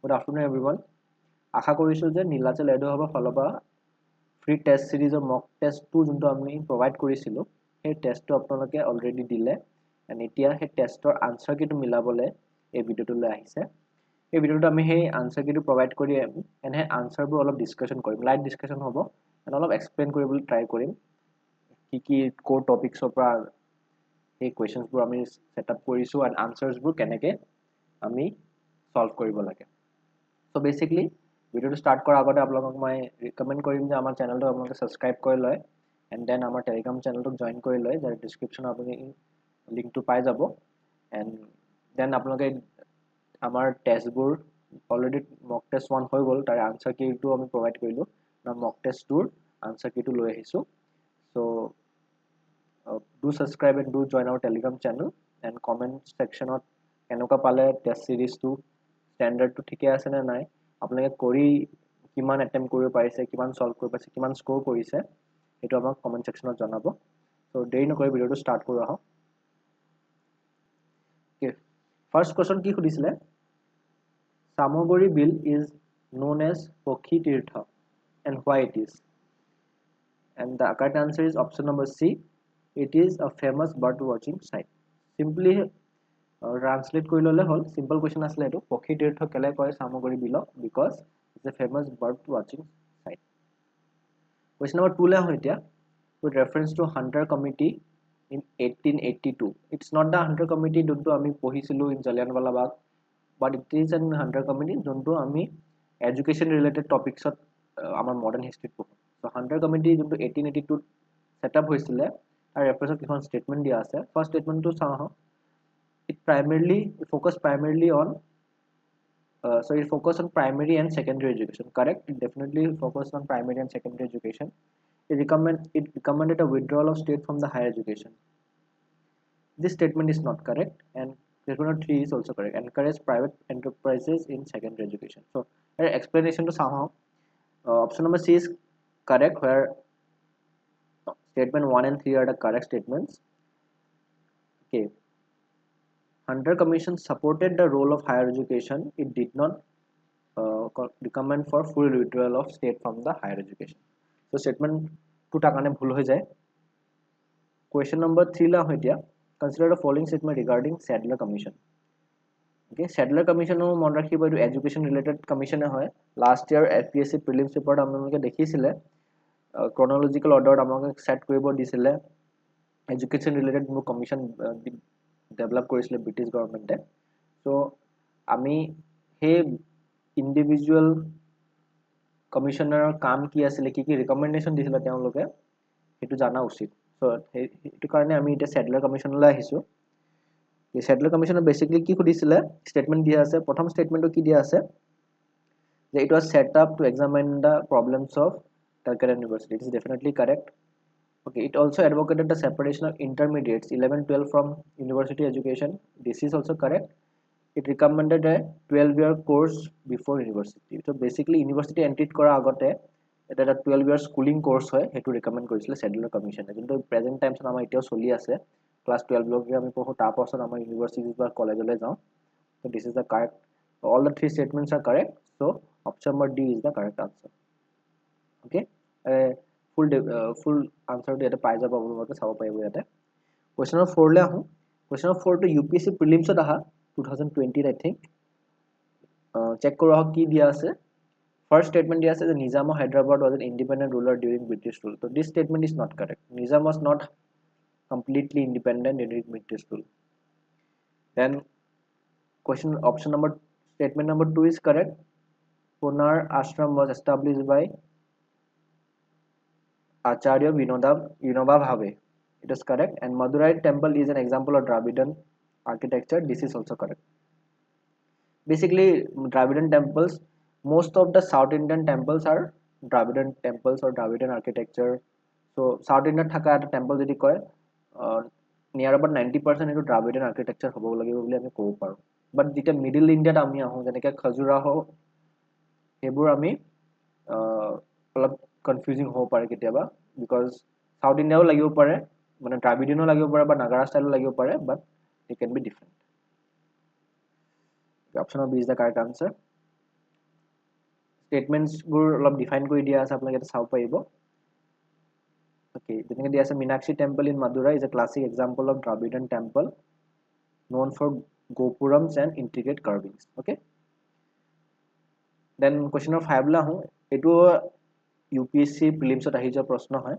Good afternoon, everyone. আশা কৰিছো যে Nilachal edu হ'ব ফলবা ফ্ৰী টেষ্ট সিৰিজৰ মক টেষ্টটো যোনটো আমি প্ৰভাইড কৰিছিলোঁ সেই টেষ্টটো আপোনালোকে অলৰেডি দিলে এণ্ড এতিয়া সেই টেষ্টৰ আনচাৰ কিটো মিলাবলৈ এই ভিডিঅ'টোলৈ আহিছে এই ভিডিঅ'টোত আমি সেই আনচাৰ কিটো প্ৰভাইড কৰি এণ্ড সেই আনচাৰবোৰ অলপ ডিছকাশ্যন কৰিম লাইট ডিছকাশ্যন হ'ব এণ্ড অলপ এক্সপ্লেইন কৰিবলৈ ট্ৰাই কৰিম কি ক'ৰ টপিকছৰ পৰা এই কুৱেশ্যনছবোৰ আমি ছেট আপ কৰিছোঁ এণ্ড আনচাৰ্ছবোৰ কেনেকৈ আমি সলভ কৰিব লাগে So basically, video to start kora agote apnalok mai recommend korim je amar channel to apnaloke subscribe kori loy and then amar telegram channel to join kori loy jar description apni link to pai jabo and then apnaloke amar test bur already mock test 1 hoy gol tar answer key to ami provide korilu na mock test 2 answer key to loi ahisu so do subscribe and do join our telegram channel and comment section ot enoka pale test series to standard to ঠিকে আছে না নাই আপোনালোকে কৰি কিমান attempt কৰিব পাৰিছে কিমান সলভ কৰিব পাৰিছে কিমান স্কোৰ কৰিছে এটো আমাক কমেন্ট সেকশনত জনাব সো দেৰি নকৰি ভিডিওটো স্টাৰ্ট কৰো আহক ওকে ফাৰ্স্ট কোৱেশ্চন কি খুদিছিলে সামগ্ৰী বিল ইজ known as পক্ষী তীৰ্থ and why it is and the correct answer is option number C it is a famous bird watching site simply translate কৰি ললে হল simple question আসলে এটো পক্ষী তীৰ্থ কেলে কয় সামগ্ৰী বিল because it's a famous bird watching site question number 2 লে হয় এতিয়া with reference to Hunter committee in 1882 it's not the Hunter committee যোনটো আমি পঢ়িছিলো in Jallianwala Bagh but it is an Hunter committee যোনটো আমি education related topics ত আমাৰ modern history পঢ়ো so Hunter committee যোনটো 1882 set up হৈছিলে তাৰ reference কিখন statement দিয়া আছে first statement to চাও it focused primarily on it focused on primary and secondary education correct it definitely focused on primary and secondary education it recommended a withdrawal of state from the higher education this statement is not correct and statement 3 is also correct encourage private enterprises in secondary education so explanation to somehow option number C is correct where statement 1 and 3 are the correct statements okay Hunter Commission supported the role of higher education. It did not recommend for full withdrawal of state from the higher education. So statement 2 takane bhul hoy jay. Question number 3 la hoy dia. Consider the following statement regarding Sadler Commission. Okay, Sadler Commission no mon rakhibo etu education related commission hoy. Last year APSC prelims paper amaloke dekhisile. Chronological order amaloke set koribo disile. Education related mo commission develop কৰিছিলে British গভৰ্ণমেণ্টে so আমি হে ইন্ডিভিজুৱেল কমিশনাৰৰ কাম কি আছিল কি recommendation দিছিল তেওঁলোকে হেতু জানা উচিত সো হেতু কাৰণে আমি এটা সেডলাৰ কমিশনলৈ আহিছো এই সেডলাৰ কমিশনৰ বেসিক্যালি কি খুদিছিলে স্টেটমেন্ট দিয়া আছে প্ৰথম স্টেটমেন্টটো কি দিয়া আছে যে it was set up to examine the problems of Calcutta University it is definitely correct Okay, it also advocated the separation of intermediates 11-12 from university education. This is also correct. It recommended a 12-year course before university. So basically, university entered kora agote এটা 12-year schooling course হয় হেতু recommend কৰিছিল Sadler Commission কিন্তু present times আমাৰ এতিয়াও চলি আছে class 12 লগে আমি পঢ়ো তাৰ পাছত আমাৰ universities বা কলেজলৈ যাও so this is the correct so all the three statements are correct so option number D is the correct answer okay full answer to eta pai jabo apnaloke sabo paribo eta question number 4 le ahu question number 4 to UPSC prelims ot aha 2020 I think check koro ahu ki dia ase first statement dia ase the Nizam of Hyderabad was an independent ruler during British rule so this statement is not correct Nizam was not completely independent during British rule then question option number statement number 2 is correct Punar ashram was established by Acharya Vinoba Bhave. It is correct. And Madurai temple is an example of Dravidian architecture. This is also correct. Basically, Dravidian temples, most of the South Indian temples are Dravidian temples or Dravidian architecture. So, South Indian thaka eta temple jodi koy near about 90% into Dravidian architecture hobo lagibo boli ami kobo paru. But jeta Middle India ta ami ahu jeneke Khajuraho hebur ami অলপ confusing ho pare ketiaba because South India lagibo pare mane Dravidian lagibo pare ba Nagara style lagibo pare but it can be different the option of B is the correct answer statements বোৰ অলপ define কৰি দিয়া আছে আপোনালোকে এটা চাব পাৰিব okay যেনেকৈ দিয়া আছে Meenakshi temple in Madurai is a classic example of Dravidian temple known for gopurams and intricate carvings okay then question of 5 লা হুঁ এটো UPSC prelims ত আহি যোৱা প্ৰশ্ন হয়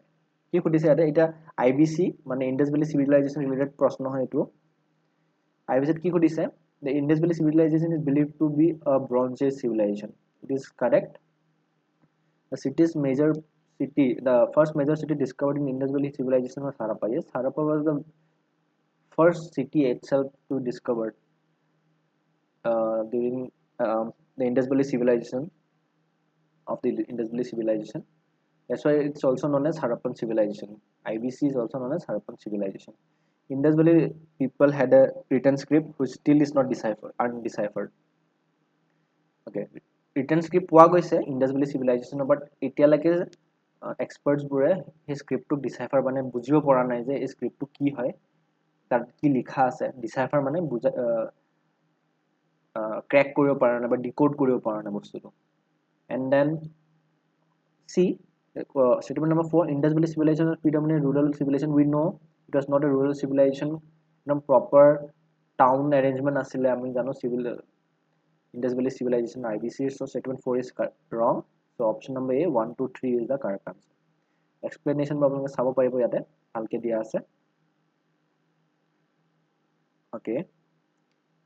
কি খুদিছে এটা IBC মানে Indus Valley civilization related প্ৰশ্ন হয় এটো IBC কি খুদিছে the Indus Valley civilization is believed to be a Bronze Age civilization it is correct the first major city discovered in Indus Valley civilization was Harappa yes Harappa was the first city itself to discovered during the Indus Valley civilization of the Indus Valley civilization that's why it's also known as Harappan civilization IBC is also known as Harappan civilization Indus Valley people had a written script which still is not undeciphered okay written script পোৱা গৈছে Indus Valley civilization but এতিয়ালৈকে experts বোৰে এই স্ক্ৰিপ্টটো ডিসাইফাৰ মানে বুজিব পৰা নাই যে এই স্ক্ৰিপ্টটো কি হয় তাত কি লিখা আছে ডিসাইফাৰ মানে ক্র্যাক কৰিব পৰা নাই বা ডিকোড কৰিব পৰা নাই বস্তুটো and then C statement number 4 Indus Valley civilization was predominantly rural civilization we know it was not a rural civilization proper town arrangement asile ami jano civil Indus Valley civilization IBC so statement 4 is wrong so option number A 1 2 3 is the correct answer explanation আপোনালোকে চাব পাৰিব ইয়াতে ভালকে দিয়া আছে okay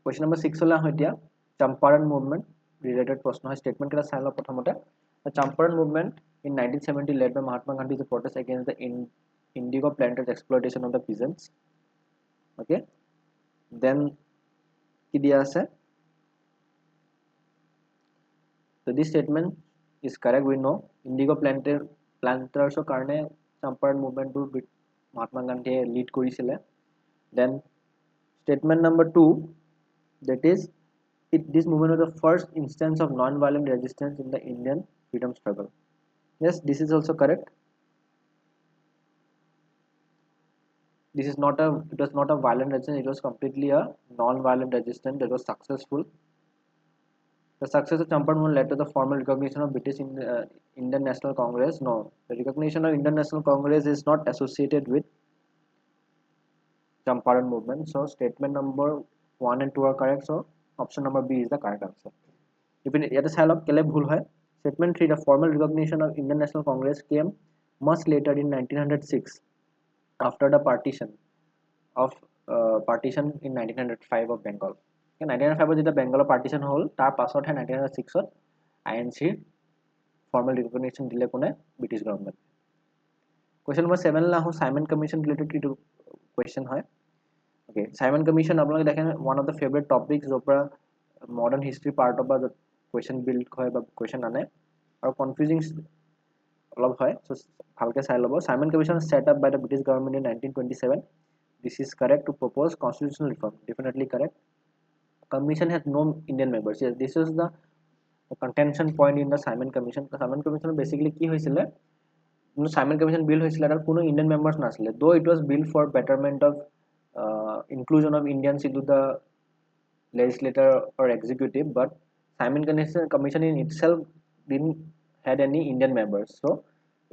question number 6 হলা হয় দিয়া Champaran movement related প্ৰশ্ন হয় statement কেটা চাই লও প্ৰথমতে the Champaran movement in 1970 led by Mahatma Gandhi to protest against the indigo planters exploitation of the peasants okay then কি দিয়া আছে so this statement is correct we know indigo planters karone Champaran movement to Mahatma Gandhi lead korisile then statement number 2 that is this movement was the first instance of non-violent resistance in the Indian freedom struggle yes this is also correct this is not a it was not a violent resistance it was completely a non-violent resistance that was successful the success of Champaran movement led to the formal recognition of British Indian National Congress no the recognition of Indian National Congress is not associated with Champaran movement so statement number 1 and 2 are correct so option number B is the correct answer if it is help kele bhul hoy statement 3 the formal recognition of Indian National Congress came much later in 1906 after the partition in 1905 of Bengal 1905 যেতিয়া বেংগলৰ partition হল তাৰ পাছত 1906 ত INC formal recognition দিলে কোনে British government question number 7 লা হো Simon Commission related to question হয় okay Simon Commission আপোনালোকে দেখেন one of the favorite topics জপৰা modern history part of the question build হয় বা question আনে আৰু confusing অলপ হয় so ভালকে চাই লব Simon Commission set up by the British government in 1927 this is correct to propose constitutional reform definitely correct commission has no Indian members yes this is the contention point in the Simon Commission basically কি হৈছিল Simon Commission bill হৈছিল আৰু কোনো Indian members নাছিল though it was bill for betterment of inclusion of Indians into the legislature or executive but Simon Commission in itself didn't had any Indian members so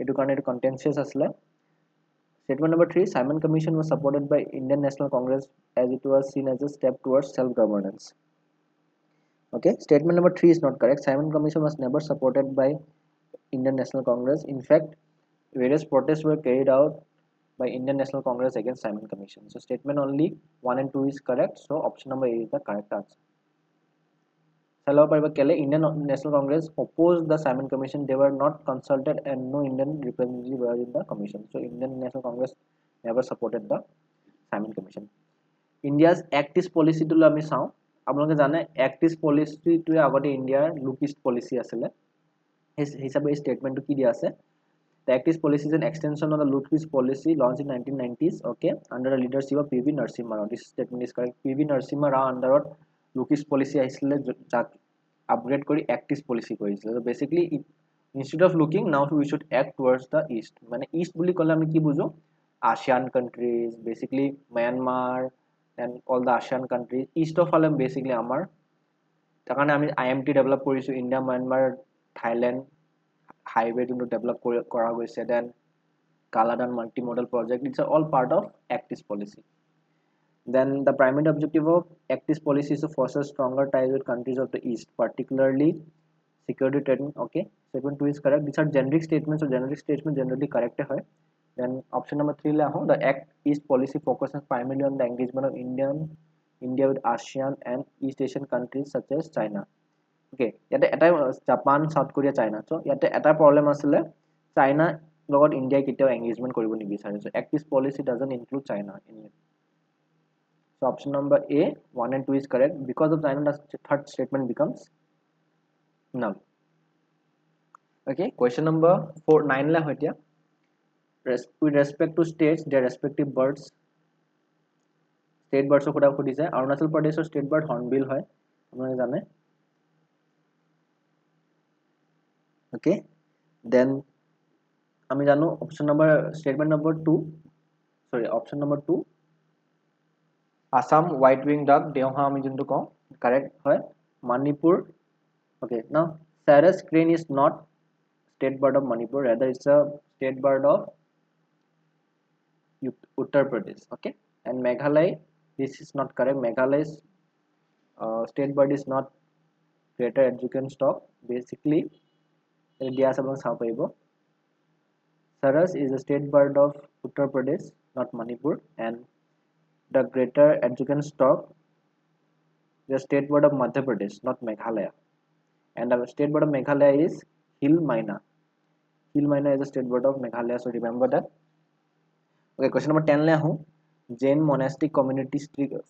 etu karone etu contentious asile statement number 3 Simon Commission was supported by Indian National Congress as it was seen as a step towards self governance okay statement number 3 is not correct Simon Commission was never supported by Indian National Congress in fact various protests were carried out by Indian National Congress against Simon Commission so statement only 1 and 2 is correct so option number A is the correct answer hello pariba kele Indian National Congress opposed the Simon Commission they were not consulted and no Indian representatives were in the commission so Indian National Congress never supported the Simon Commission India's Act East policy to ami saw আপোনালোকে জানে Act East policy to আগতে ইন্ডিয়াৰ Look East policy আছিল হিসাবে স্টেটমেন্টটো কি দিয়া আছে The Act East policy is an extension of the Look East policy launched in 1990s okay under the leadership of PV Narasimha Rao this statement is correct PV Narasimha Rao under Look East policy আইছিলে যাক upgrade কৰি Act East policy কৰিছিল so basically instead of looking now we should act towards the east মানে east বুলি কলে আমি কি বুজো ASEAN countries basically Myanmar and all the ASEAN countries east of all basically আমাৰ তাৰ কাৰণে আমি IMT develop কৰিছো India Myanmar Thailand highway to develop kora goise, then Kaladan multimodal project. It's all part of Act East policy. Then the primary objective of Act East policy is to foster stronger ties with countries of the East, particularly security trading. Okay, statement 2 is correct. These are generic statements, so generic statement generally correct hai. Then option number 3 le aho, the Act East policy focuses primarily on the engagement of India with ASEAN and East Asian countries such as China. Okay, yate eta Japan, South Korea, China. So yate eta problem asile China logot India keteo engagement koribo nibisare. So Act East policy doesn't include China in it. So option number A, 1 and 2 is correct. Because of China, the third statement becomes null. Okay, question number 4, 9 la hoitia. With respect to states, their respective birds, state birds of khuda khudise. Arunachal Pradesh state bird hornbill hoy. Apnaloke jane. Okay, then ami jano option number statement number 2. Sorry, option number 2. Assam white winged duck deoha ami juntu ko correct hoy. Manipur. Okay, now Sarus crane is not state bird of Manipur, rather it's a state bird of Uttar Pradesh. Okay, and Meghalaya, this is not correct. Meghalaya's state bird is not greater education stock. Basically, Sarus is a state bird of Uttar Pradesh, not Manipur, and the greater education stock is a state bird of Madhya Pradesh, not Meghalaya, and the state bird of Meghalaya is Hill Myna. Hill Myna is a state bird of Meghalaya, so remember that. Okay, question number 10 le ahu. Jain monastic community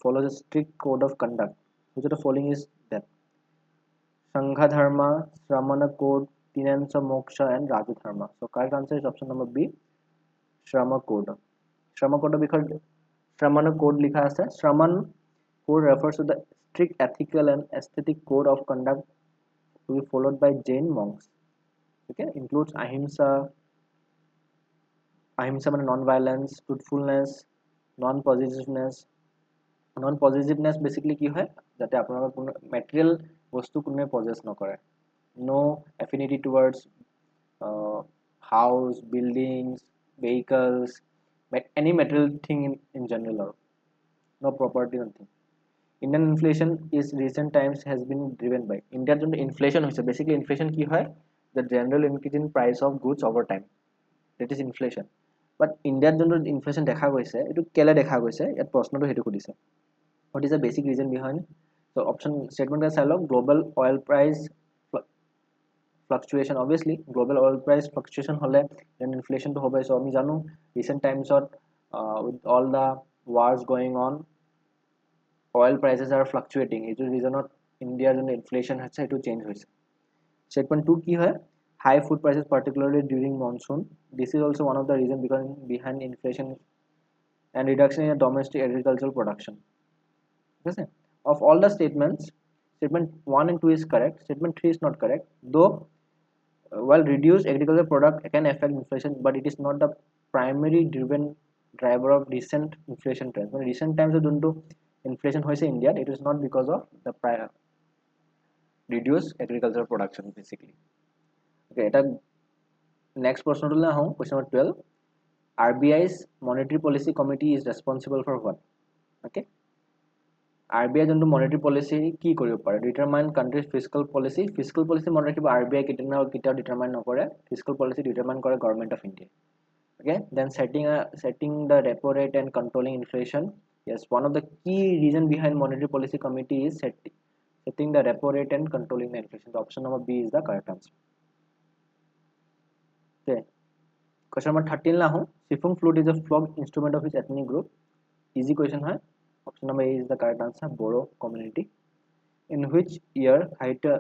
follows a strict code of conduct. Which of the following is that? Sangha Dharma, Shramana Code, Tenets of Moksha, and Raju Dharma. So correct answer is option number B, Shrama Code. Shrama Code because Shramana Code likha ase. Shraman Code refers to the strict ethical and aesthetic code of conduct to be followed by Jain monks. Okay, includes ahimsa মানে non-violence, truthfulness, non-possessiveness. Non-possessiveness basically কি হয় যাতে আপোনালোকৰ কোনো material বস্তু কোনে possess নকৰে. No affinity towards house, buildings, vehicles, any material thing in general, or no property, nothing. Indian inflation is recent times has been driven by India jon inflation hoise. Basically inflation ki hoy, the general increase in price of goods over time, that is inflation. But India jon inflation dekha goise etu kele dekha goise yat proshno to hetu khudise. What is the basic reason behind? So option statement ka salok, global oil price fluctuation. Obviously global oil price fluctuation hole then inflation to hobe. So ami janu recent times with all the wars going on, oil prices are fluctuating. It is reason of India jon inflation hache etu change hoise. Statement 2 ki hoy, high food prices particularly during monsoon. This is also one of the reasons behind inflation and reduction in domestic agricultural production. Okay. Of all the statements, statement 1 and 2 is correct. Statement 3 is not correct. Though while reduced agricultural product can affect inflation, but it is not the primary driver of recent inflation trends. When recent times inflation hoise India, it is not because of the reduced agricultural production basically. Okay, next question question number 12. RBI's monetary policy committee is responsible for what? Okay, RBI jonto monetary policy ki koribo pare, determine country's fiscal policy. Fiscal policy mon rakhibo RBI kitna determine nokore. Fiscal policy determine kore government of India. Okay, then setting the repo rate and controlling inflation. Yes, one of the key reason behind monetary policy committee is setting the repo rate and controlling the inflation. So option number B is the correct answer. Okay, question number 13 la hu. Sifung flute is a folk instrument of which ethnic group? Easy question hai. Option number A is the correct answer, Boro community. In which year Khaitya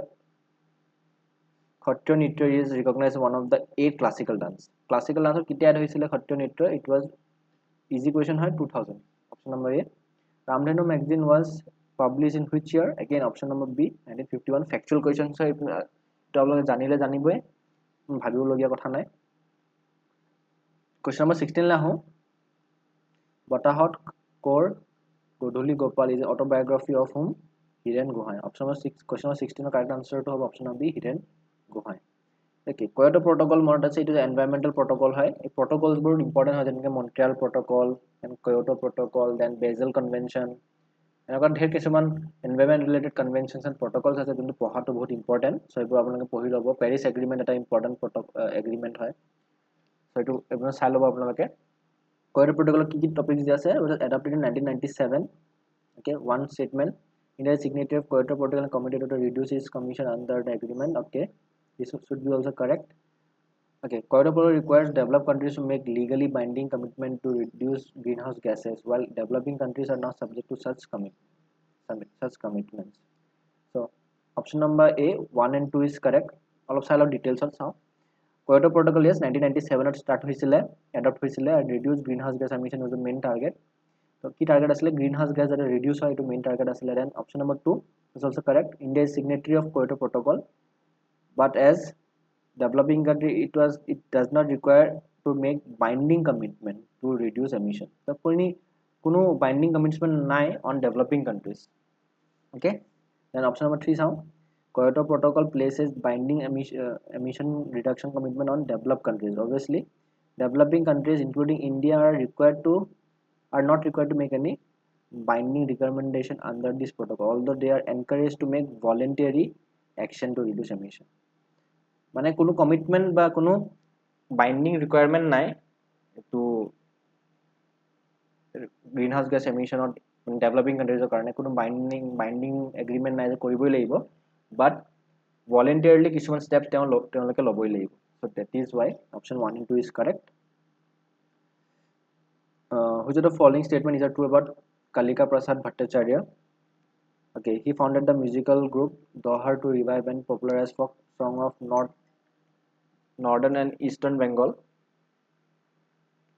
Nitya is recognized as one of the 8 classical dance? Classical dance ketia add hoisile Khaitya Nitya? It was easy question hai, 2000. Option number A. Ramdhenu magazine was published in which year? Again option number B, 1951. Factual question, so আপোনালোকে জানিলে জানিবই, ভাবিবলগীয়া কথা নাই. Question number 16 la hu. Batahot Kaur Godhuli Gopal is an autobiography of whom? Hiren Gohain. Option number 6. Question number 16 correct answer to have option number B, Hiren Gohain. Okay, Kyoto Protocol মনত আছে এটা environmental protocol হয় এই protocols বোৰ important হয় যেনেকৈ Montreal Protocol and Kyoto Protocol then Basel Convention এনেকুৱা ঢেৰ কিছুমান environment related conventions and protocols আছে যোনটো পঢ়াটো বহুত important so এইবোৰ আপোনালোকে পঢ়ি ল'ব Paris Agreement এটা important agreement হয় so এইটো এইবোৰ চাই ল'ব আপোনালোকে Kyoto Protocol কি কি টপিক দিয়া আছে adopted in 1997 okay one statement India is signatory of Kyoto Protocol and committed to reduce its emission under the agreement okay this should be also correct okay Kyoto Protocol requires developed countries to make legally binding commitment to reduce greenhouse gases while developing countries are not subject to such commitments so option number A 1 and 2 is correct all of silo details of now Kyoto Protocol yes 1997 at start hoisile adopt hoisile and reduce greenhouse gas emission was the main target so key target asile greenhouse gas that reduce hoy to main target asile then option number 2 is also correct India is signatory of Kyoto Protocol but as developing country it does not require to make binding commitment to reduce emission so কোনো binding commitment নাই on developing countries okay then option number 3 sound Kyoto Protocol places binding emission reduction commitment on developed countries obviously developing countries including India are not required to make any binding recommendation under this protocol although they are encouraged to make voluntary action to reduce emission মানে কোনো commitment বা কোনো binding ৰিকোয়াৰমেন্ট নাই two গ্ৰীনহাউস গেছ এমিশনত developing কান্ট্ৰিজৰ কাৰণে কোনো binding agreement নাই যে কৰিবই লাগিব বাট ভলান্টাৰিলি কিছুমান স্টেপ তেওঁলোকে ল'বই লাগিব so that is why option 1 and 2 is correct which of the following statement is true about Kalika Prasad Bhattacharya okay he founded the musical group Dohar to revive and popularize folk song of northern and eastern Bengal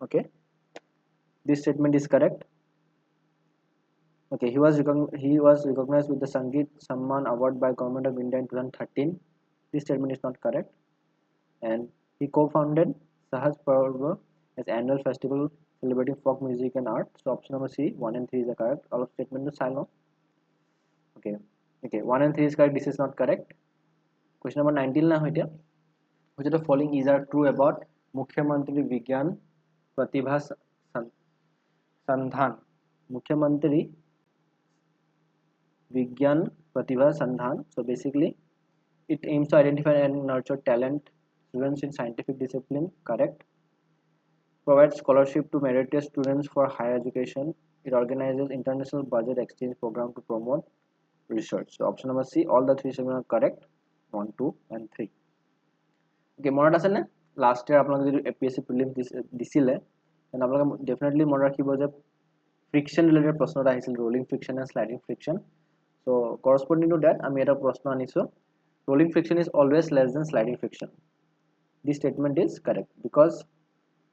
okay this statement is correct okay he was recognized with the Sangeet Samman award by government of India in 2013 this statement is not correct and he co-founded Sahaj Parva as annual festival celebrating folk music and art so option number C 1 and 3 is the correct all of statement to silent okay 1 and 3 is correct this is not correct question number 19 na hoitia which of the following is are true about Mukhyamantri Vigyan Pratibha Sandhan Mukhyamantri Vigyan Pratibha Sandhan so basically it aims to identify and nurture talent students in scientific discipline correct provides scholarship to meritorious students for higher education it organizes international budget exchange program to promote research so option number C all the three are correct 1 2 and 3 okay মনত আছে নে last ইয়াৰ আপোনালোকে যদি APSC prelims দিছিলে then আপোনালোকে definitely মনত ৰাখিব যে ফ্ৰিকশন ৰিলেটেড প্ৰশ্ন এটা আহিছিল rolling friction and sliding friction so corresponding to that আমি এটা প্ৰশ্ন আনিছো rolling friction is always less than sliding friction this statement is correct because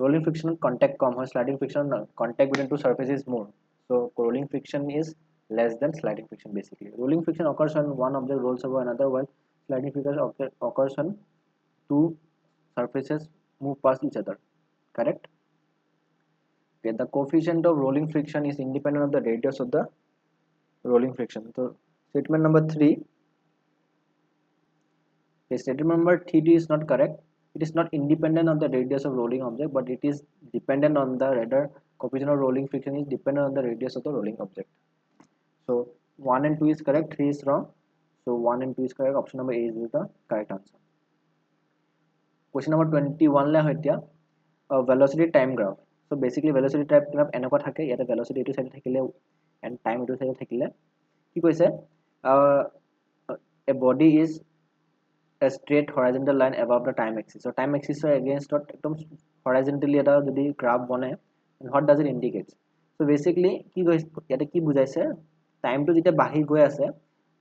rolling friction contact কম হয় sliding friction contact between two surfaces is more so rolling friction is less than sliding friction basically rolling friction occurs when one object rolls over another while sliding friction occurs when two surfaces move past each other correct okay the coefficient of rolling friction is independent of the radius of the rolling friction so statement number 3 okay, statement number 3 is not correct it is not independent of the radius of rolling object but it is dependent on the rather coefficient of rolling friction is dependent on the radius of the rolling object so 1 and 2 is correct 3 is wrong so 1 and 2 is correct option number A is the correct answer question number 21 la hoitia velocity time graph so basically velocity time graph enakwa thake yata velocity etu side thakile and time etu side thakile ki koise a body is a straight horizontal line above the time axis so time axis against ekdom horizontally eta jodi graph bone and what does it indicate so basically ki yata ki bujaise time to jeta bahi goi ase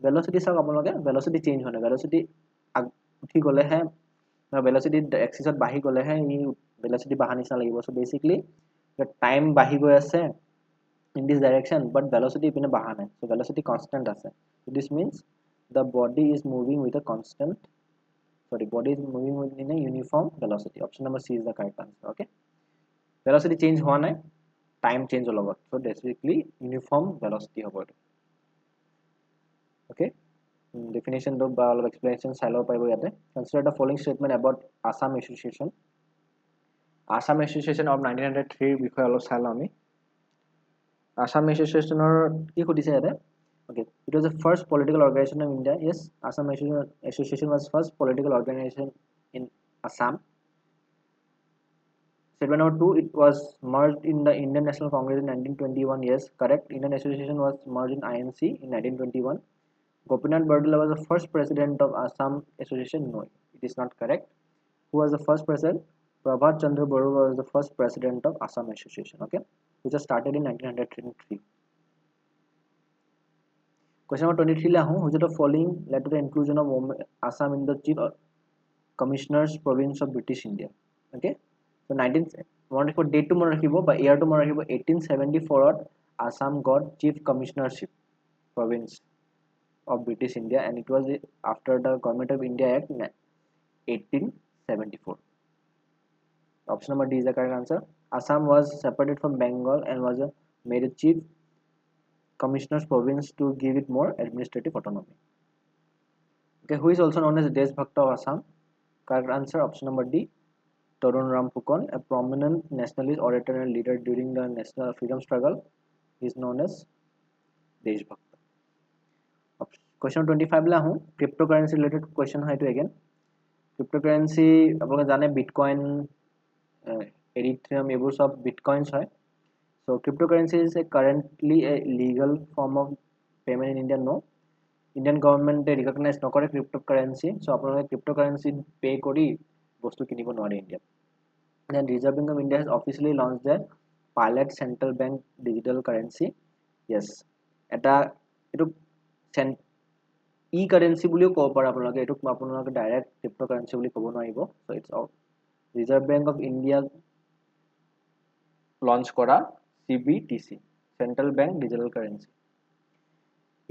velocity sa apologe velocity change hone velocity uthi gole hai velocity axis ot bahi gole hai ei velocity bahani sa lagibo so basically the time bahi goi ase in this direction but velocity pine baha nai so velocity constant ase so this means the body is moving with a constant body is moving in a uniform velocity option number C is the correct answer okay velocity change howa nai time change logot so basically uniform velocity hobo okay definition to বা অলপ explanation চাই লব পাৰিব ইয়াতে consider the following statement about Assam Association of 1903 বিষয়ে অলপ চাই লওঁ আমি Assam Association কি সুধিছে ইয়াতে okay it was the first political organization of India yes Assam Association was first political organization in Assam. Statement number 2, it was merged in the Indian National Congress in 1921. Yes, correct. Indian Association was merged in INC in 1921. Gopinath Bardula was the first president of Assam Association. No, it is not correct. Who was the first president? Prabhat Chandra Barua was the first president of Assam Association. Okay, which was started in 1903. Question number 23 la which of the following led to the inclusion of Assam in the Chief Commissioner's Province of British India? Okay, so 19 one for date to mon rakhibo ba year to mon rakhibo 1874 ot Assam got Chief Commissionership Province of British India and it was after the Government of India Act 1874. Option number D is the correct answer. Assam was separated from Bengal and was made a Chief Commissioner's Province to give it more administrative autonomy. Okay, who is also known as Deshbhakta of Assam? Correct answer option number D. Tarun Ram Phukon, a prominent nationalist orator and leader during the national freedom struggle, is known as Deshbhakta. Question 25 la hu cryptocurrency related question hai to again. Cryptocurrency apnaloke jane Bitcoin, Ethereum ebor sob Bitcoins hai. So cryptocurrency is currently a legal form of payment in India. No, Indian government recognize nokore cryptocurrency. So apnaloke cryptocurrency pay kori bostu kinibo nware India. Then Reserve Bank of India has officially launched the pilot central bank digital currency. Yes, eta etu e-currency বুলিও ক'ব পাৰে আপোনালোকে এটুক আপোনালোকে direct cryptocurrency বুলি ক'ব নোৱাৰিব so it's all reserve bank of India launch কৰা CBDC Central Bank Digital Currency.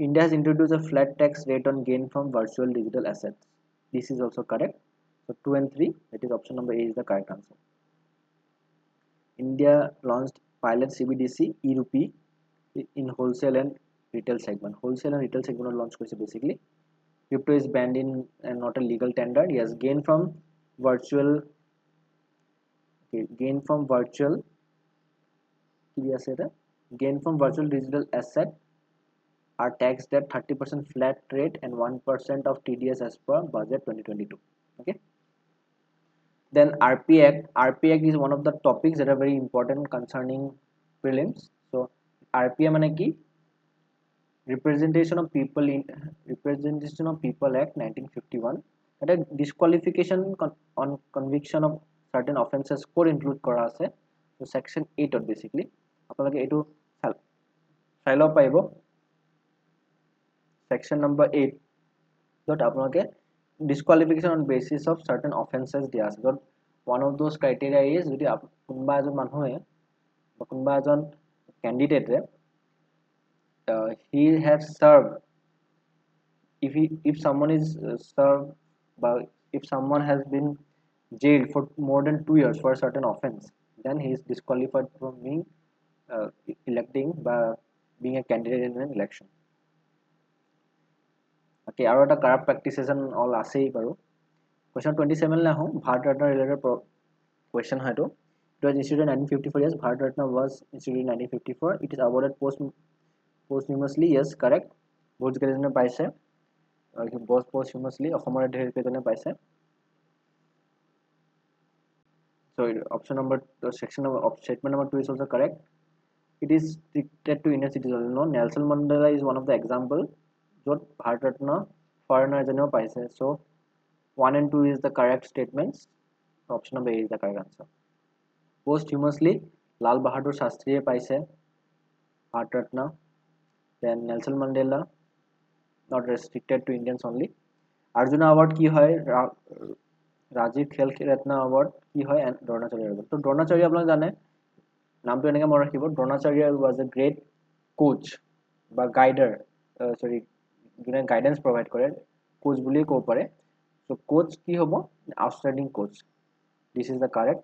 India has introduced a flat tax rate on gain from virtual digital assets. This is also correct. So 2 and 3, that is option number A is the correct answer. India launched pilot CBDC e-rupee in wholesale and retail segment. Wholesale and retail segment launch koise basically. Crypto is banned in and not a legal tender. Yes, gain from virtual gain from virtual digital asset are taxed at 30% flat rate and 1% of TDS as per budget 2022. Okay. Then RP Act is one of the topics that are very important concerning prelims. So RP মানে কি Representation of People Act 1951 that a disqualification on conviction of certain offenses could include kora ase. So section 8 of basically আপোনালোকে এটো চাই লব পাৰিব section number 8 dot আপোনালোকে disqualification on basis of certain offenses দিয়া আছে dot one of those criteria is যদি কোনবা এজন মানুহে বা কোনবা এজন candidate he has served if someone is served but if someone has been jailed for more than 2 years for a certain offense then he is disqualified from being electing by being a candidate in an election. Okay, aru eta corrupt practices and all asei baru. Question 27 la hu Bharat Ratna related question hai to. It was issued in 1954. Yes, Bharat Ratna was issued in 1954. It is awarded posthumously. Yes, correct. Both graduate paise both posthumously অসমৰ ধেৰ কেজনে পাইছে. So option number section number of statement number 2 is also correct. It is restricted to Indian citizens. No, Nelson Mandela is one of the example jot Bharat Ratna foreigner janeo paise. So 1 and 2 is the correct statements. Option number A is the correct answer. Posthumously Lal Bahadur Shastri paise Bharat Ratna. Then Nelson Mandela not restricted to Indians only. Arjuna award ki hoy Rajiv Khel Ratna award ki hoy and Dronacharya award. So Dronacharya আপোনালোকে জানে নামটো এনেকৈ মনত ৰাখিব Dronacharya was a great coach বা guider sorry যোনে guidance provide কৰে coach বুলি ক'ব পাৰে. So coach কি হ'ব outstanding coach. This is the correct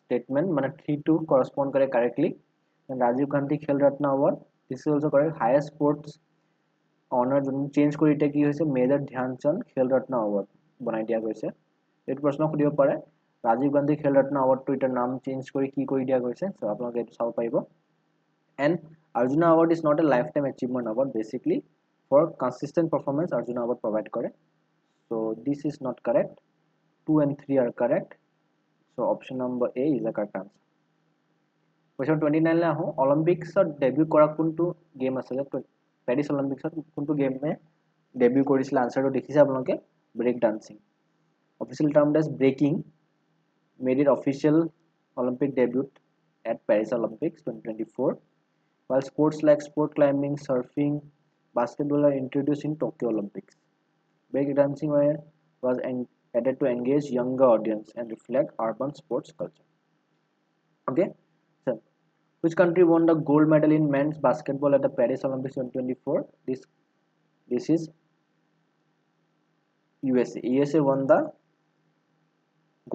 statement মানে 3 to correspond কৰে correctly. And Rajiv Gandhi Khel Ratna award this is also correct. Highest sports অনাৰ যোন চেঞ্জ কৰি এতিয়া কি হৈছে মেজৰ ধ্যানচন্দ খেল ৰত্ন এৱাৰ্ড বনাই দিয়া গৈছে এইটো প্ৰশ্ন সুধিব পাৰে ৰাজীৱ গান্ধী খেল ৰত্ন এৱাৰ্ডটো এতিয়া নাম চেঞ্জ কৰি কি কৰি দিয়া গৈছে সো আপোনালোকে এইটো চাব পাৰিব and Arjuna award is not a lifetime achievement award basically for consistent performance Arjuna award provide kore so this is not correct 2 and 3 are correct so option number A is the correct answer question 29 le aho olympics debut kora kuntu game asile Paris Olympics kuntu game me debut korisile answer to dekhise apnaloke break dancing official termed as breaking made it official Olympic debut at Paris Olympics 2024 while sports like sport climbing surfing basketball are introduced in Tokyo Olympics break dancing was added to engage younger audience and reflect urban sports culture okay so which country won the gold medal in men's basketball at the Paris Olympics 2024 this is USA won the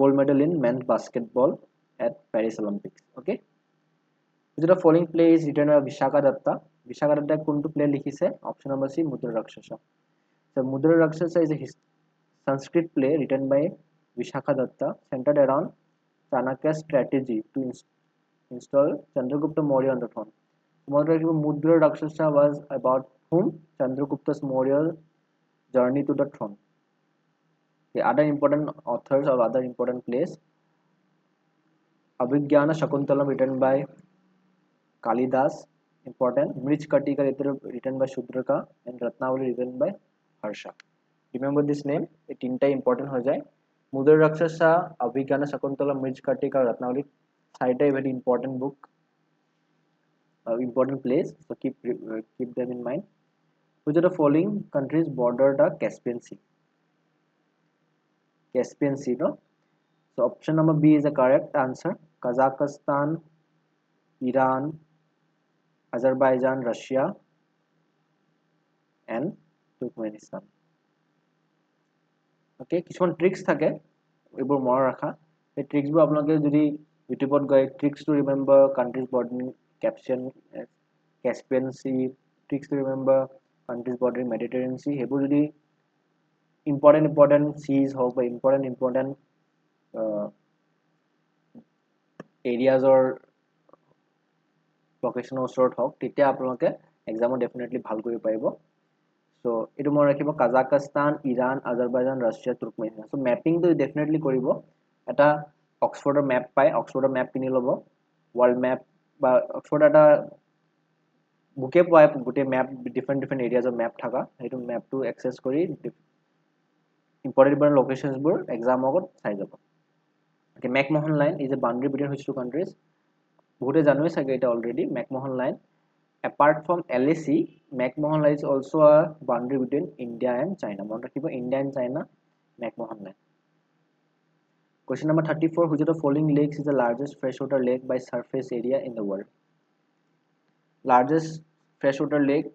gold medal in men's basketball at Paris Olympics okay which of the following play is written by Vishaka Datta kuntu play likhise option number C Mudra Rakshasa so Mudra Rakshasa is a Sanskrit play written by Vishaka Datta centered around Chanakya's strategy to install Chandragupta Maurya on the throne. Mudra Rakshasa was about whom Chandragupta Maurya's journey to the throne. The other important authors or other important plays Abhigyana Shakuntalam written by Kalidas important Mrich Katika written by Shudraka and Ratnavali written by Harsha. Remember this name it tinta important ho jay Mudra Rakshasa Abhigyana Shakuntala Mrich Katika Ratnavali side a very important book important place so keep them in mind which of the following countries border the Caspian Sea no so option number B is the correct answer Kazakhstan Iran Azerbaijan Russia and Turkmenistan okay কিছুমান tricks থাকে এইবোৰ মনত ৰাখা এই ট্ৰিক্সবোৰ আপোনালোকে যদি ইউটিউবত গৈ tricks to remember countries bordering Caspian Sea tricks to remember countries bordering Mediterranean Sea সেইবোৰ যদি important seas হওক বা important areas or লোকেশনৰ ওচৰত হওক তেতিয়া আপোনালোকে এক্সামত ডেফিনেটলি ভাল কৰিব পাৰিব সো এটো মন ৰাখিব Kazakhstan Iran Azerbaijan Russia Turkmenistan so mapping তো ডেফিনেটলি কৰিব এটা অক্সফোৰ্ডৰ ম্যাপ পাই অক্সফোৰ্ডৰ ম্যাপ কিনি লব ওয়ার্ল্ড ম্যাপ বা অক্সফোৰ্ড এটা বুকে পায় গুটে map different areas of map থাকা হেতু ম্যাপ টু অ্যাক্সেস কৰি important locations বোৰ এক্সাম আগত চাই যাব okay McMahon line is a boundary between which two countries বহুতে জানোই সাগে এটা already McMahon line apart from LAC McMahon line is also a boundary between India and China মন ৰাখিব India and China McMahon line question number 34 which of the following lakes is the largest freshwater lake by surface area in the world largest freshwater lake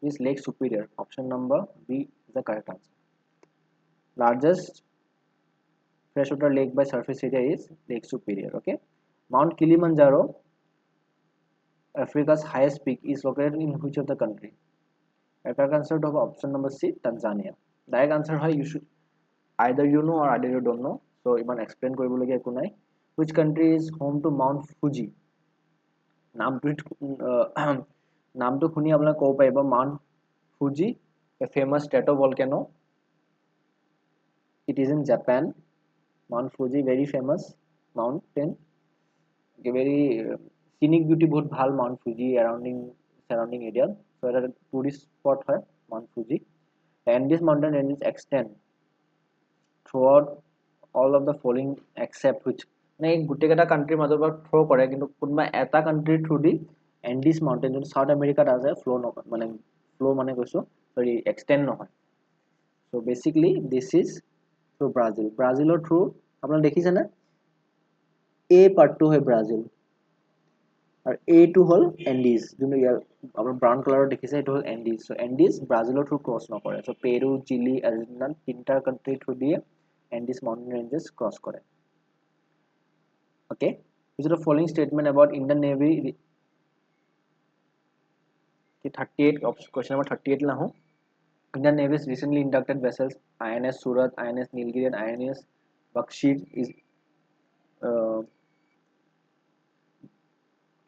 is Lake Superior option number B is the correct answer largest freshwater lake by surface area is Lake Superior okay Mount Kilimanjaro Africa's highest peak is located in which of the country correct answer to option number C Tanzania direct answer hoy you should either you know or either you don't know so iman explain koribolige eku nai which country is home to Mount Fuji নামটো শুনি আপোনাক ক'ব পাৰিব Mount Fuji a famous stratovolcano it is in Japan Mount Fuji very famous mountain a very scenic beauty बहुत ভাল Mount Fuji surrounding area so it is a tourist spot है Mount Fuji and this mountain ranges extend throughout all of the following except which নাই গুটে কেটা country মাজৰ পৰা flow কৰে কিন্তু কোনবা এটা কান্ট্রি থ্ৰু দি এন্ডিছ মাউন্টেন যোন সাউথ আমেৰিকাত আছে ফ্লো মানে কৈছো সৰি এক্সটেন্ড নহয় so basically this is through Brazilৰ থ্ৰু আপোনাক দেখিছে না A part to হয় Brazil আর A2 হল Andes যোন ইয়াৰ আপোনাৰ ব্ৰাউন কালাৰৰ দেখিছে এটো হল Andes so Andes Brazilৰ থ্ৰু ক্ৰছ নকৰে so Peru Chile Argentina তিনটা কান্ট্রি থ্ৰু দিয়ে Andes mountain ranges cross কৰে okay which is the following statement about Indian Navy 38 question number 38 ला हूं Indian Navy's recently inducted vessels INS Surat, INS Nilgiri and INS Bakshir is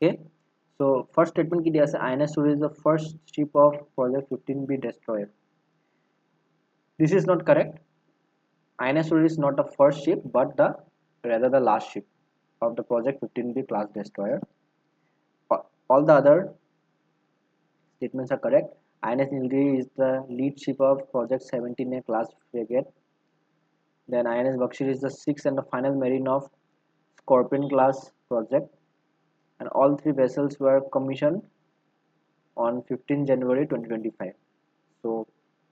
okay. So first statement ki diya ase INS Surat is the first ship of project 15B destroyer. This is not correct. INS Surat is not the first ship but rather the last ship of the project 15B class destroyer. All the other statements are correct. INS Nilgiri is the lead ship of project 17A class frigate. Then INS Bakshir is the sixth and the final marine of Scorpion class project. And all three vessels were commissioned on 15 January 2025. So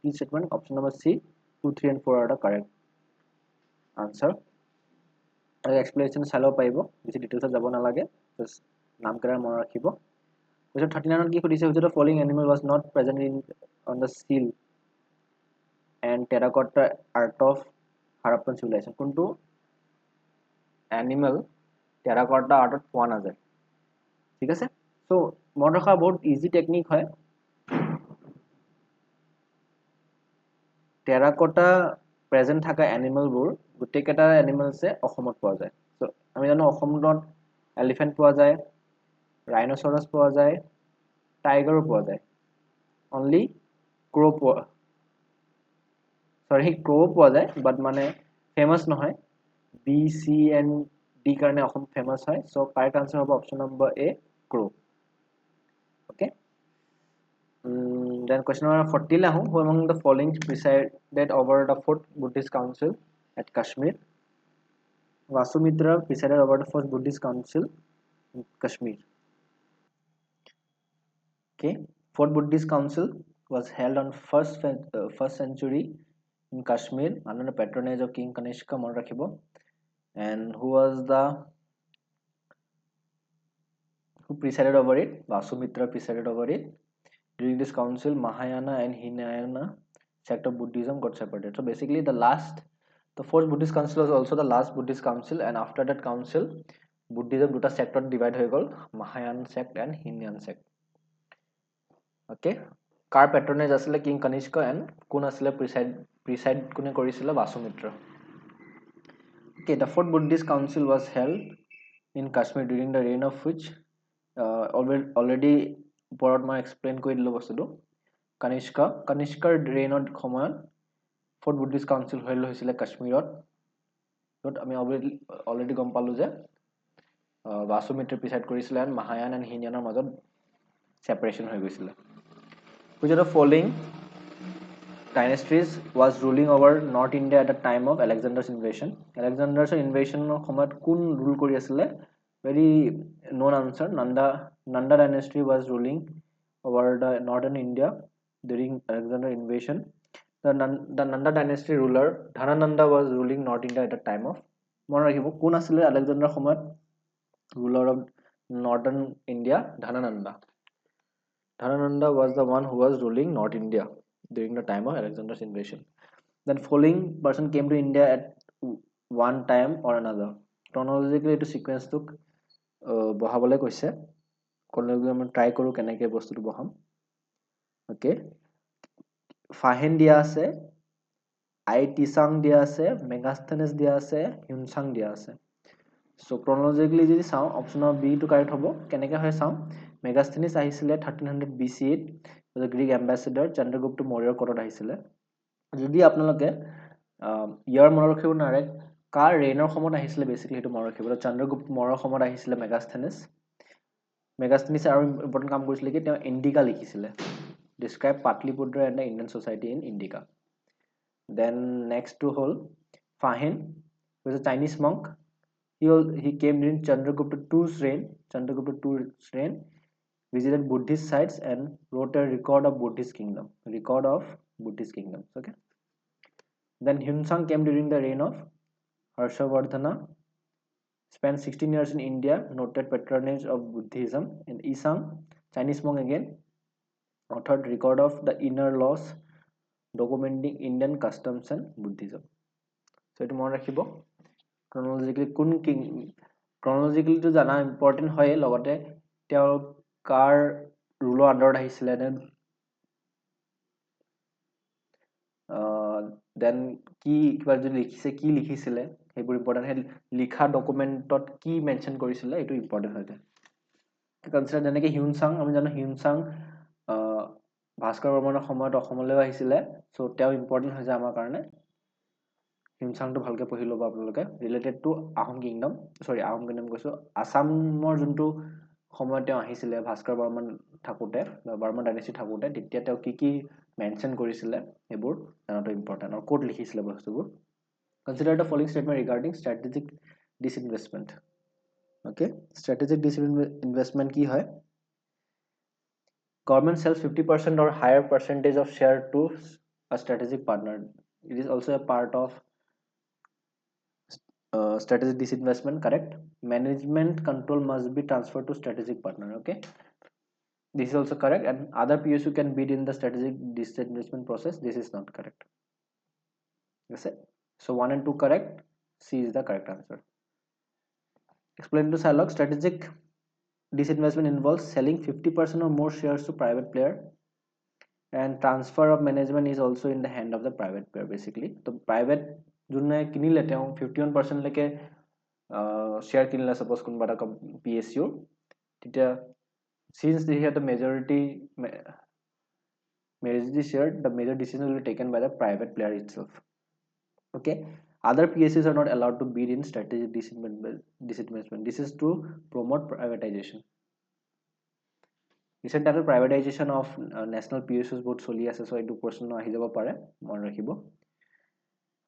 each statement option number C 2, 3 and 4 are the correct answer. Explanation চালো পাইব বেছি ডিটেইলছত যাব নালাগে just নাম কেইটা মনত ৰাখিব Question 39 কি সুধিছে which of the following animal was not present on the seal and terracotta art of Harappan civilization কোনটো animal terracotta art of পোৱা নাযায় ঠিক আছে সো মনত ৰখা বহুত ইজি টেকনিক হয় terracotta present থাকা animal বোৰ গুটেকেটা animals এ অসমত পোৱা যায় সো আমি জানো অসমত elephant পোৱা যায় rhinoceros পোৱা যায় tiger পোৱা যায় only crow পোৱা যায় but মানে famous নহয় B C and D কাৰণে অসম famous হয় so correct answer হ'ব option number A crow okay then question number 40 ला हूं who among the following presided over the fourth Buddhist council at Kashmir Vasumitra presided over the first Buddhist council in Kashmir okay fourth Buddhist council was held on first century in Kashmir under the patronage of King Kanishka mon rakhibo and who presided over it Vasumitra presided over it during this council Mahayana and Hinayana sect of Buddhism got separated so basically the fourth Buddhist council was also the last Buddhist council and after that council Buddhism duta sect divide hoy gol Mahayana sect and Hinayan sect okay car patronage asile King Kanishka and kun asile preside kune korisile Vasumitra okay the fourth Buddhist council was held in Kashmir during the reign of which already ওপৰত মই explain কৰি দিলো বস্তুটো Kanishka reign সময়ত fourth Buddhist council হৈছিলে কাশ্মীৰত য'ত আমি already গম পালো যে Vasumitra preside কৰিছিলে and Mahayana and Hinayaনৰ মাজত separation হৈ গৈছিলে which of the following dynasties was ruling over North India at the time of Alexander's invasion invasionৰ সময়ত কোন rule কৰি আছিলে very known answer Nanda dynasty was ruling over the northern India during Alexander invasion the Nanda dynasty ruler Dhanananda was ruling North India at the time of মন ৰাখিব কোন আছিল Alexander সময়ত ruler of northern India Dhanananda was the one who was ruling North India during the time of Alexander's invasion then following person came to India at one time or another chronologically to sequence took বহাবলে কৈছে কোনলৈ আমি try কৰো কেনেকৈ বস্তুটো বহাম ওকে ফাহেন দিয়া আছে আইটিসাং দিয়া আছে মেগাস্থেনেস দিয়া আছে হিউনসাং দিয়া আছে সো chronologically যদি চাও অপচন অফ বি টু কাৰেক্ট হ'ব কেনেকৈ হয় চাও মেগাস্থেনেস আহিছিলে 1300 BC the Greek ambassador Chandragupta Maurya কোটত আহিছিলে যদি আপোনালোকে ইয়াৰ মনত ৰাখিব নোৱাৰে কাৰ ৰেইনৰ সময়ত আহিছিলে বেসিক্যালি হেতু মনত ৰাখিব Chandragupta Maurya সময়ত আহিছিলে মেগাস্থেনেস আৰু ইম্পৰ্টেন্ট কাম কৰিছিলে কি তেওঁ ইন্ডিকা লিখিছিলে describe Patliputra and the Indian society in Indica then next to hole Fahin who was a Chinese monk he came during Chandragupta II's reign visited Buddhist sites and wrote a record of Buddhist kingdoms okay then Hunsang came during the reign of Harshavardhana spent 16 years in India noted patronage of Buddhism and Isang Chinese monk again authored record of the inner laws documenting Indian customs and Buddhism so etu mon rakhibo chronologically to jana important hoy logote teo car ৰুলৰ আণ্ডাৰত আহিছিলে দেন কি কিবা যদি লিখিছে কি লিখিছিলে সেইবোৰ important সেই লিখা ডকুমেণ্টত কি মেনশ্যন কৰিছিলে এইটো ইম্পৰ্টেণ্ট হৈ যায় কনচিডাৰ যেনেকৈ হিউনচাং আমি জানো হিউনচাং ভাস্কৰ বৰ্মনৰ সময়ত অসমলৈ আহিছিলে চ' তেওঁ ইম্পৰ্টেণ্ট হৈ যায় আমাৰ কাৰণে হিউনচাংটো ভালকৈ পঢ়ি ল'ব আপোনালোকে ৰিলেটেড টু আহোম কিংডম কৈছোঁ আছামৰ যোনটো সময়ত তেওঁ আহিছিলে ভাস্কৰ বৰ্মন থাকোঁতে বা বৰ্মন ডাইনেষ্টি থাকোঁতে তেতিয়া তেওঁ কি মেনশ্যন কৰিছিলে সেইবোৰ জানাটো ইম্পৰ্টেণ্ট আৰু ক'ত লিখিছিলে বস্তুবোৰ consider the following statement regarding strategic disinvestment okay strategic disinvestment কি হয় Government sells 50% or higher percentage of share to a strategic partner. It is also a part of strategic disinvestment, correct? Management control must be transferred to strategic partner, okay? This is also correct. And other PSU can bid in the strategic disinvestment process. This is not correct. Yes, sir. So 1 and 2 correct. C is the correct answer. Explain to Sherlock. Strategic disinvestment involves selling 50% or more shares to private player, and transfer of management is also in the hand of the private player basically. So private যোনে কিনিলে তেওঁ 51% লৈকে share কিনিলে suppose কোনোবা এটা PSU তেতিয়া since they have the majority share, the major decision will be taken by the private player itself. Okay, other PSUs are not allowed to bid in strategic disinvestment. This is to promote privatization. Recent time privatization of national PSUs বহুত চলি আছে so এইটো question আহি যাব পাৰে মন ৰাখিব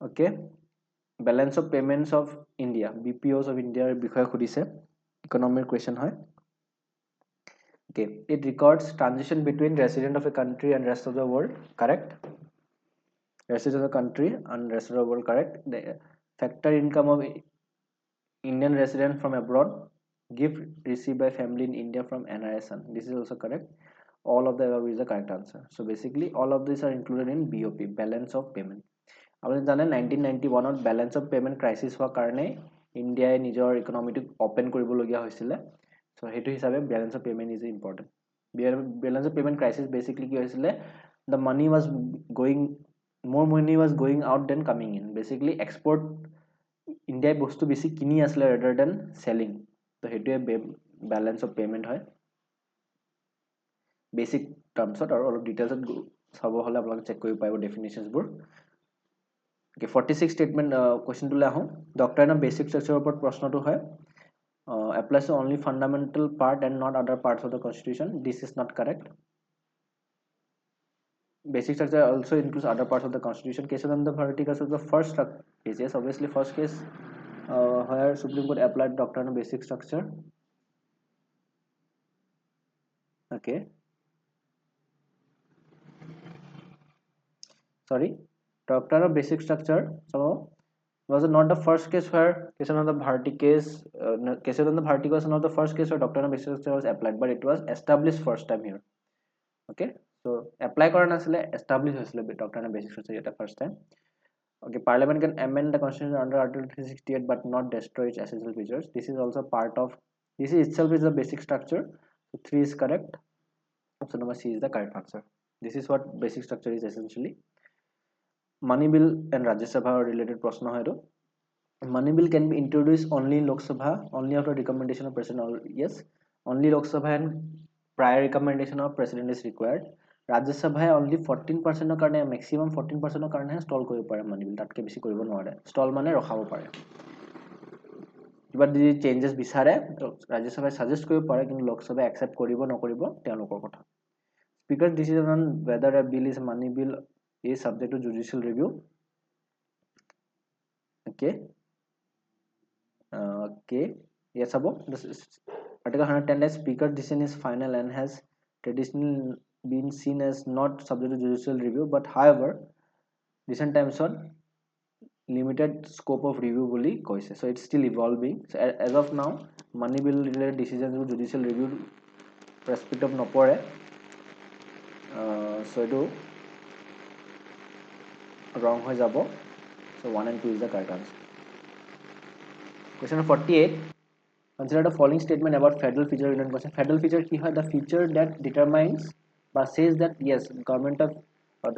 okay balance of payments of India BPOs of India বিষয়ে খুদিছে economic question হয় okay it records transition between resident of a country and rest of the world correct resident of the country and rest of the world correct the factor income of Indian resident from abroad gift received by family in India from NRS. This is also correct. All of the above is the correct answer. So basically, all of these are included in BOP, balance of payment. Apni jane 1991 ot balance of payment crisis hoa karone India nijor economy to open koribo logia hoisile. So hetu hisabe balance of payment is important. Balance of payment crisis basically ki hoisile the money was going more money was going out than coming in. Basically export India bostu besi kini asle rather than selling. So hetu balance of payment hoy basic terms or all of details sabo hole apnalok check kori paibo definitions bur okay 46 statement question to le ahu doctrine of basic structure upor proshno to hoy applies to only fundamental part and not other parts of the constitution. This is not correct. Basic structure also includes other parts of the constitution. Kesadananda Bharati case is the first case. Yes, obviously first case where Supreme Court applied doctrine of basic structure. Okay, sorry, doctrine of basic structure. So was not the first case where Kesadananda Bharati case. Kesadananda Bharati was not the first case where doctrine of basic structure was applied, but it was established first time here. Okay, so apply kora nasile establish hoisile doctrine of basic structure eta first time. Okay, Parliament can amend the constitution under Article 368 but not destroy its essential features. This is also part of this is itself is the basic structure. So 3 is correct. Option number C is the correct answer. This is what basic structure is essentially. Money bill and Rajya Sabha are related prashna hoy to. Money bill can be introduced only in Lok Sabha, only after recommendation of president. Yes, only Lok Sabha and prior recommendation of president is required. Rajya Sabha only 14% of karne maximum 14% of karne stall koribo pare money bill tatke beshi koribo noare. Stall mane rakhabo pare. But the changes bisare Rajya Sabha suggest koribo pare kintu Lok Sabha accept koribo nokoribo telokor kotha. Speaker's decision on whether a bill is a money bill is subject to judicial review. Okay. Okay. Yes, about this is Article 110 Speaker's decision is final and has traditionally been seen as not subject to judicial review, but however, recent times on limited scope of review bully koise. So it's still evolving. So as of now, money bill related decisions with judicial review perspective no pore. So do wrong hoy jabo. So 1 and 2 is the correct answer. Question 48. Consider the following statement about federal feature written question. Federal feature ki hoy? The feature that determines or says that yes, government of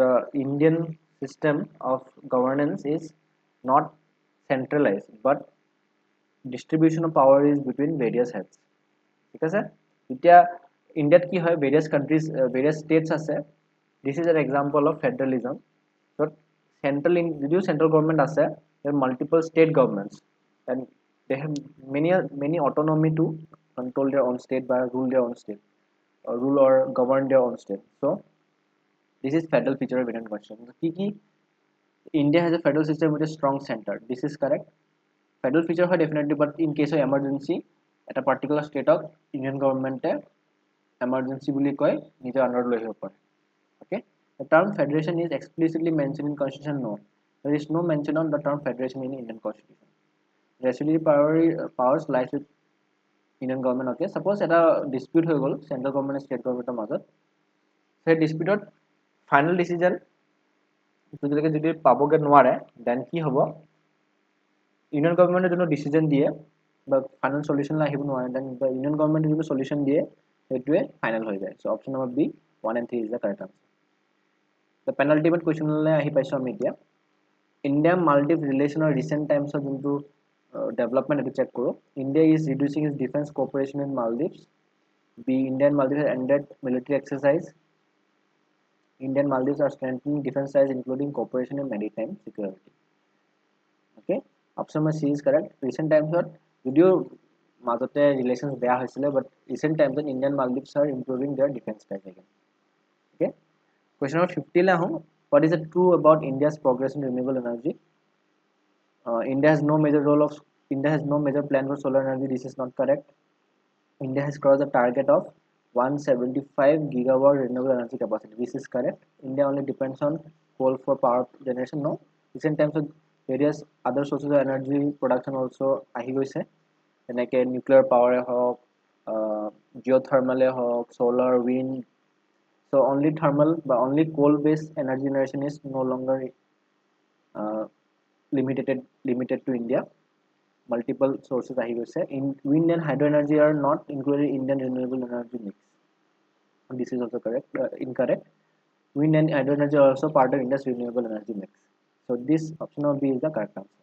the Indian system of governance is not centralized, but distribution of power is between various heads. ঠিক আছে? এতিয়া ইণ্ডিয়াত কি হয়? various countries, various states আছে. This is an example of federalism. So যদিও central government আছে, there are multiple state governments and they have many autonomy to control their own state by rule their own state or rule or govern their own state. So this is federal feature of Indian constitution. Ki India has a federal system with a strong center. This is correct. Federal feature হয় definitely, but in case of emergency at a particular state of Indian government emergency বুলি কয় নিজৰ under লৈ আহিব পাৰে. Okay, the term federation is explicitly mentioned in constitution. No, there is no mention on the term federation in Indian constitution. Resolutory powers lies with Indian government. Okay, suppose এটা dispute হৈ গ'ল central government and state government মাজত, সেই dispute final decision যদিলৈকে যদি পাবগে নোৱাৰে, then কি হ'ব? Union government যোনটো decision দিয়ে বা final solution লৈ আহিব নোৱাৰে, then the Union government যোনটো solution দিয়ে সেইটোৱে final হৈ যায়. So option number B 1 and 3 is the correct answer. The penultimate question লৈ আহি পাইছো আমি এতিয়া India Maldives relation or recent times of into development to check koro. India is reducing its defense cooperation in Maldives. B, India and Maldives have ended military exercise. India and Maldives are strengthening defense ties including cooperation in maritime security. Okay, option number C is correct. Recent times what video majote relations beya hoisile, but recent times India and Maldives are improving their defense ties again. Okay, question number 50 la hu. What is it true about India's progress in renewable energy? India has no major plan for solar energy. This is not correct. India has crossed the target of 175 gigawatt renewable energy capacity. This is correct. India only depends on coal for power generation. No, recent times of various other sources of energy production also ahi goise, like nuclear power hawk, geothermal hawk, solar, wind. So only thermal but only coal based energy generation is no longer limited to India. Multiple sources ahi goise. In wind and hydro energy are not included in Indian renewable energy mix. This is also correct. Incorrect. Wind and hydro energy are also part of India's renewable energy mix. So this option of B is the correct answer.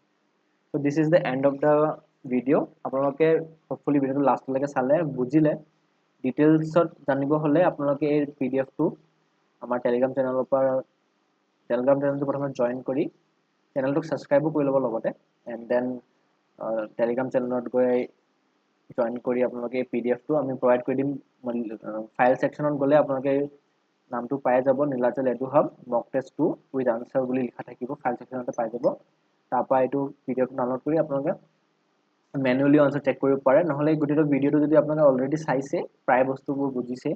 So this is the end of the video. আপোনালোকে hopefully video to last leke sale bujile. Details janibo hole আপোনালোকে এই PDF to আমাৰ Telegram channel to প্ৰথমে join কৰি channel to subscribe কৰি ল'ব লগতে, and then Telegram channel গৈ join কৰি আপোনালোকে PDF to আমি provide কৰি দিম. File section গলে আপোনালোকে নামটো পাই যাব, Nilachal edu hub mock test 2 with answer বুলি লিখা থাকিব, file section পাই যাব. তাৰপা এইটো PDF ডাউনলোড কৰি আপোনালোকে manually answer check কৰিব পাৰে, নহলে গোটেটো ভিডিওটো যদি আপোনালোকে already চাইছে প্ৰায় বস্তুবোৰ বুজিছে.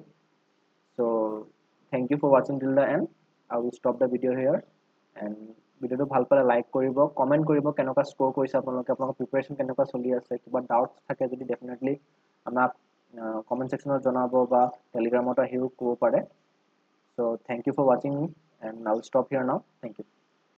So thank you for watching till the end. I will stop the video here, and ভিডিওটো ভাল পালে লাইক কৰিব, কমেন্ট কৰিব কেনেকুৱা স্কোৰ কৰিছে আপোনালোকে, আপোনালোকৰ প্ৰিপাৰেচন কেনেকুৱা চলি আছে, কিবা ডাউটছ থাকে যদি ডেফিনেটলি আমাক কমেন্ট সেকশনত জনাব বা টেলিগ্ৰামত আহিও ক'ব পাৰে. So thank you for watching me, and I will stop here now. Thank you.